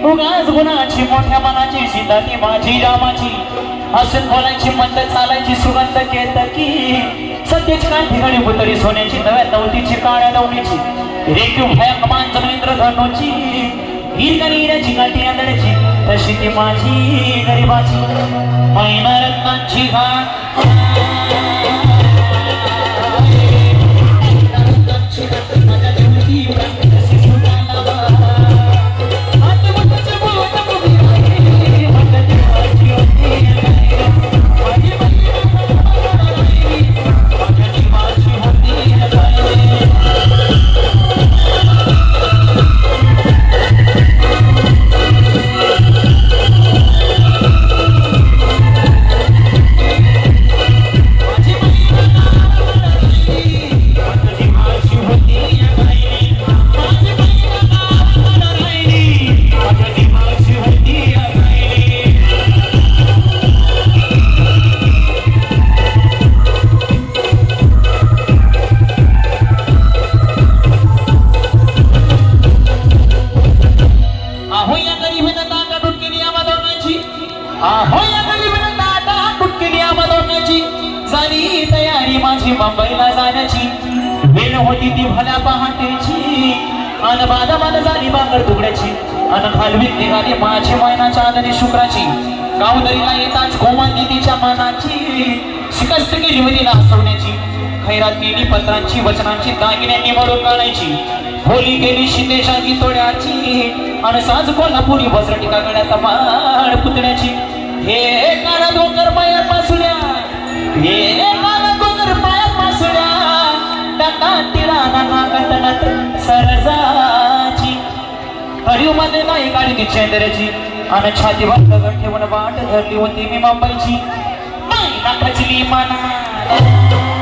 उगाच गुणाची मोठ्या मनाची सीता ती माझी रामाची हसून बोलायची मंद चालायची सुगंध केतकी सत्याची काठी घडी पुतळी सोन्याची नव्या नवतीची काळ्या नवनीची रेखीव भयंक मांजर इंद्रधनुची हिरकणीची गाठी आंधळ्याची तशी ती माझी गरीबाची मैना रत्नांची घाट मुंबईला जाण्याची वेळ होती ती भल्या पहाटेची अन बाधा बाधा झाली बांगर तुकड्याची अन खालवीत निघाली माझी मैनाच्या आदरी शुक्राची गावदरीला येताच गोमांती तिच्या मनाची शिकस्त केली होती हसवण्याची खैरात केली पत्रांची वचनांची दागिन्यांनी मरून काढायची होली गेली शिंदेशाची तोड्याची अन साज कोल्हापुरी वज्रटिका गळ्यात माळ पुतण्याची हे काळा डोंगर पाया पासुल्या हे काळा डोंगर पाया पासुल्या टाका तिरा नाना कंटनात सरजाची हरिवमध्ये नाही गाडी ती चेंदऱ्याची अन छातीवर दगड ठेवून वाट धरली होती मी मुंबईची नाही खचली मना